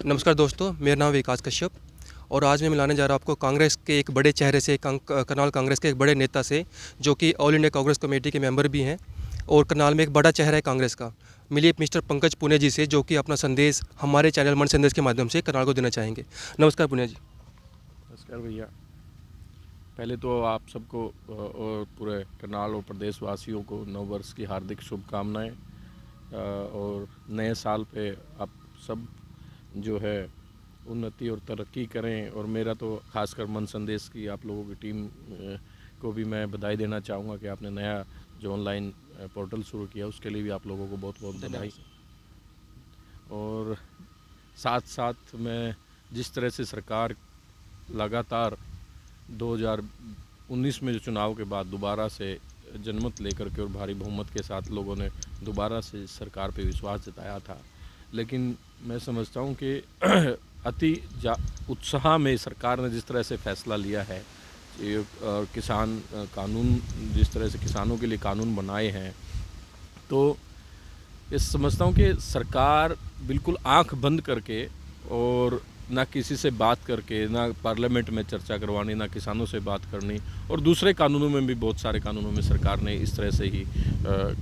नमस्कार दोस्तों, मेरा नाम विकास कश्यप और आज मैं मिलाने जा रहा हूँ आपको कांग्रेस के एक बड़े चेहरे से, करनाल कांग्रेस के एक बड़े नेता से, जो कि ऑल इंडिया कांग्रेस कमेटी के मेंबर भी हैं और करनाल में एक बड़ा चेहरा है कांग्रेस का। मिलिए मिस्टर पंकज पुनिया जी से, जो कि अपना संदेश हमारे चैनल मन संदेश के माध्यम से करनाल को देना चाहेंगे। नमस्कार पुनिया जी। नमस्कार भैया। पहले तो आप सबको और पूरे करनाल और प्रदेशवासियों को नव वर्ष की हार्दिक शुभकामनाएं। और नए साल पे आप सब जो है उन्नति और तरक्की करें। और मेरा तो खासकर मन संदेश की आप लोगों की टीम को भी मैं बधाई देना चाहूँगा कि आपने नया जो ऑनलाइन पोर्टल शुरू किया, उसके लिए भी आप लोगों को बहुत बहुत बधाई। और साथ साथ मैं जिस तरह से सरकार लगातार 2019 में जो चुनाव के बाद दोबारा से जनमत लेकर के और भारी बहुमत के साथ लोगों ने दोबारा से सरकार पे विश्वास जताया था, लेकिन मैं समझता हूँ कि अति उत्साह में सरकार ने जिस तरह से फैसला लिया है, किसान कानून, जिस तरह से किसानों के लिए कानून बनाए हैं, तो ये समझता हूँ कि सरकार बिल्कुल आंख बंद करके और ना किसी से बात करके, ना पार्लियामेंट में चर्चा करवानी, ना किसानों से बात करनी, और दूसरे कानूनों में भी, बहुत सारे कानूनों में सरकार ने इस तरह से ही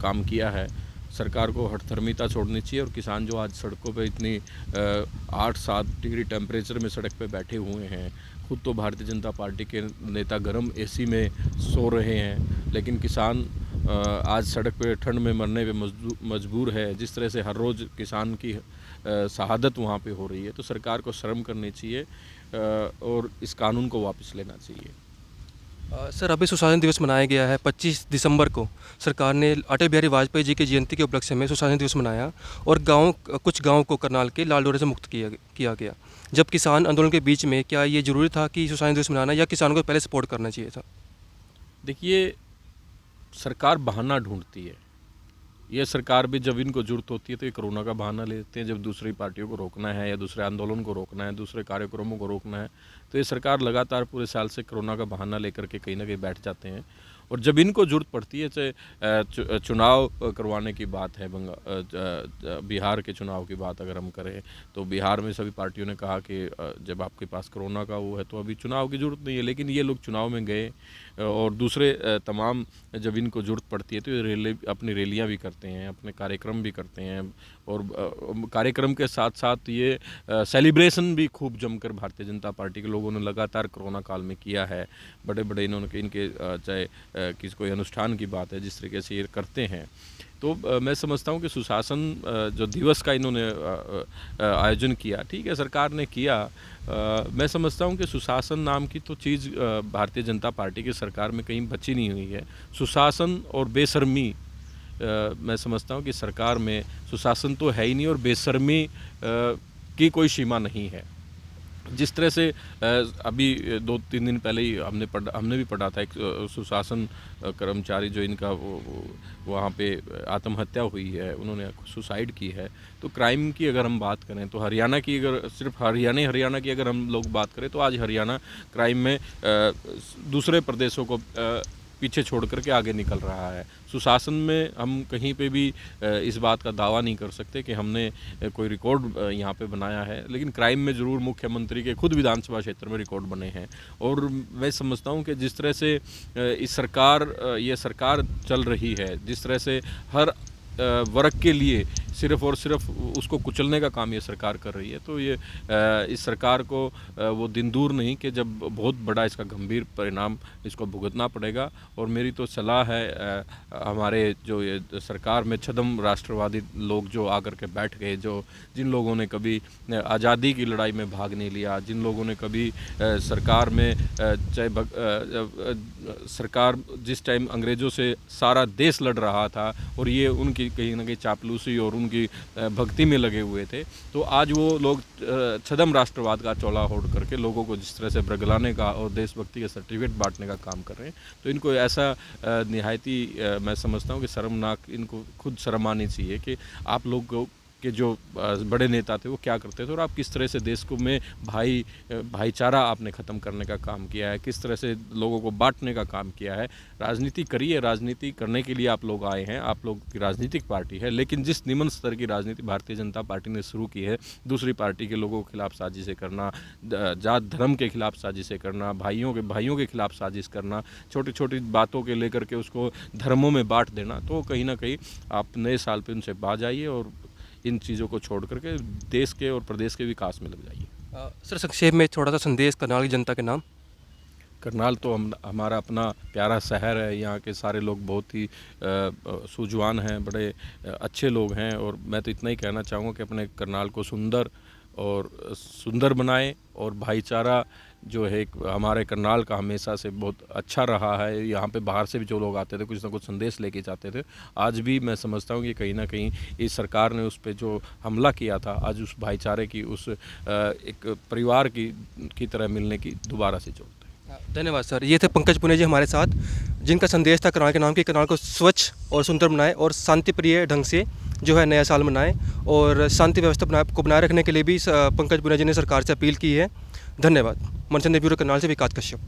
काम किया है। सरकार को हठधर्मिता छोड़नी चाहिए। और किसान जो आज सड़कों पे इतनी 8-7 डिग्री टेम्परेचर में सड़क पे बैठे हुए हैं, खुद तो भारतीय जनता पार्टी के नेता गर्म एसी में सो रहे हैं, लेकिन किसान आज सड़क पे ठंड में मरने पे मजबूर है। जिस तरह से हर रोज़ किसान की शहादत वहाँ पे हो रही है, तो सरकार को शर्म करनी चाहिए और इस कानून को वापस लेना चाहिए। सर, अभी सुशासन दिवस मनाया गया है 25 दिसंबर को। सरकार ने अटल बिहारी वाजपेयी जी की जयंती के उपलक्ष्य में सुशासन दिवस मनाया और कुछ गाँव को करनाल के लाल डोरे से मुक्त किया गया। जब किसान आंदोलन के बीच में, क्या ये ज़रूरी था कि सुशासन दिवस मनाना, या किसानों को पहले सपोर्ट करना चाहिए था? देखिए, सरकार बहाना ढूंढती है। ये सरकार भी जब इनको जरूरत होती है तो ये कोरोना का बहाना लेते हैं। जब दूसरी पार्टियों को रोकना है या दूसरे आंदोलन को रोकना है, दूसरे कार्यक्रमों को रोकना है, तो ये सरकार लगातार पूरे साल से कोरोना का बहाना लेकर के कहीं ना कहीं बैठ जाते हैं। और जब इनको जरूरत पड़ती है, चाहे चुनाव करवाने की बात है, बिहार के चुनाव की बात अगर हम करें, तो बिहार में सभी पार्टियों ने कहा कि जब आपके पास कोरोना का वो है तो अभी चुनाव की ज़रूरत नहीं है। लेकिन ये लोग चुनाव में गए और दूसरे तमाम जब इनको ज़रूरत पड़ती है तो ये अपनी रैलियाँ भी करते हैं, अपने कार्यक्रम भी करते हैं। और कार्यक्रम के साथ साथ ये सेलिब्रेशन भी खूब जमकर भारतीय जनता पार्टी के लोगों ने लगातार कोरोना काल में किया है। बड़े बड़े इन्होंने इनके चाहे किसी कोई अनुष्ठान की बात है, जिस तरीके से ये करते हैं, तो मैं समझता हूँ कि सुशासन जो दिवस का इन्होंने आयोजन किया, ठीक है, सरकार ने किया। मैं समझता हूँ कि सुशासन नाम की तो चीज़ भारतीय जनता पार्टी की सरकार में कहीं बची नहीं हुई है। सुशासन और बेशर्मी, मैं समझता हूँ कि सरकार में सुशासन तो है ही नहीं और बेशर्मी की कोई सीमा नहीं है। जिस तरह से अभी 2-3 दिन पहले ही हमने भी पढ़ा था, एक सुशासन कर्मचारी जो इनका वहाँ पे आत्महत्या हुई है, उन्होंने सुसाइड की है। तो क्राइम की अगर हम बात करें तो हरियाणा की, अगर सिर्फ हरियाणा की अगर हम लोग बात करें, तो आज हरियाणा क्राइम में दूसरे प्रदेशों को पीछे छोड़ करके आगे निकल रहा है। सुशासन में हम कहीं पे भी इस बात का दावा नहीं कर सकते कि हमने कोई रिकॉर्ड यहाँ पे बनाया है, लेकिन क्राइम में ज़रूर मुख्यमंत्री के खुद विधानसभा क्षेत्र में रिकॉर्ड बने हैं। और मैं समझता हूँ कि जिस तरह से ये सरकार चल रही है, जिस तरह से हर वर्ग के लिए सिर्फ और सिर्फ उसको कुचलने का काम ये सरकार कर रही है, तो ये इस सरकार को वो दिन दूर नहीं कि जब बहुत बड़ा इसका गंभीर परिणाम इसको भुगतना पड़ेगा। और मेरी तो सलाह है हमारे जो ये सरकार में छदम राष्ट्रवादी लोग जो आकर के बैठ गए, जिन लोगों ने कभी आज़ादी की लड़ाई में भाग नहीं लिया, जिन लोगों ने कभी सरकार में सरकार जिस टाइम अंग्रेज़ों से सारा देश लड़ रहा था और ये उनकी कहीं ना कहीं चापलूसी और उनकी भक्ति में लगे हुए थे, तो आज वो लोग छदम राष्ट्रवाद का चोला ओढ़ करके लोगों को जिस तरह से ब्रगलाने का और देशभक्ति के सर्टिफिकेट बांटने का काम कर रहे हैं, तो इनको ऐसा निहायती मैं समझता हूँ कि शर्मनाक, इनको खुद शर्म आनी चाहिए कि आप लोग के जो बड़े नेता थे वो क्या करते थे और आप किस तरह से देश को में भाईचारा आपने ख़त्म करने का काम किया है, किस तरह से लोगों को बांटने का काम किया है। राजनीति करिए, राजनीति करने के लिए आप लोग आए हैं, आप लोग की राजनीतिक पार्टी है, लेकिन जिस निम्न स्तर की राजनीति भारतीय जनता पार्टी ने शुरू की है, दूसरी पार्टी के लोगों के खिलाफ साजिशें करना, जात धर्म के खिलाफ साजिशें करना, भाइयों के खिलाफ साजिश करना, छोटी छोटी बातों के लेकर के उसको धर्मों में बांट देना, तो कहीं ना कहीं आप नए साल पे उनसे बाज आइए और इन चीज़ों को छोड़ करके देश के और प्रदेश के विकास में लग जाइए। सर संक्षेप में थोड़ा सा संदेश करनाल की जनता के नाम। करनाल तो हमारा अपना प्यारा शहर है, यहाँ के सारे लोग बहुत ही सूझवान हैं, बड़े अच्छे लोग हैं और मैं तो इतना ही कहना चाहूँगा कि अपने करनाल को सुंदर बनाएं और भाईचारा जो है हमारे करनाल का हमेशा से बहुत अच्छा रहा है। यहाँ पे बाहर से भी जो लोग आते थे कुछ ना कुछ संदेश लेके जाते थे। आज भी मैं समझता हूँ कि कहीं ना कहीं इस सरकार ने उस पर जो हमला किया था, आज उस भाईचारे की, उस एक परिवार की तरह मिलने की दोबारा से जरूरत है। धन्यवाद सर। ये थे पंकज पुनिया जी हमारे साथ, जिनका संदेश था करनाल के नाम कि करनाल को स्वच्छ और सुंदर बनाए और शांतिप्रिय ढंग से जो है नया साल मनाएं और शांति व्यवस्था को बनाए रखने के लिए भी पंकज पुनिया जी ने सरकार से अपील की है। धन्यवाद। मनचंद्र ब्यूरो करनाल से विकास कश्यप।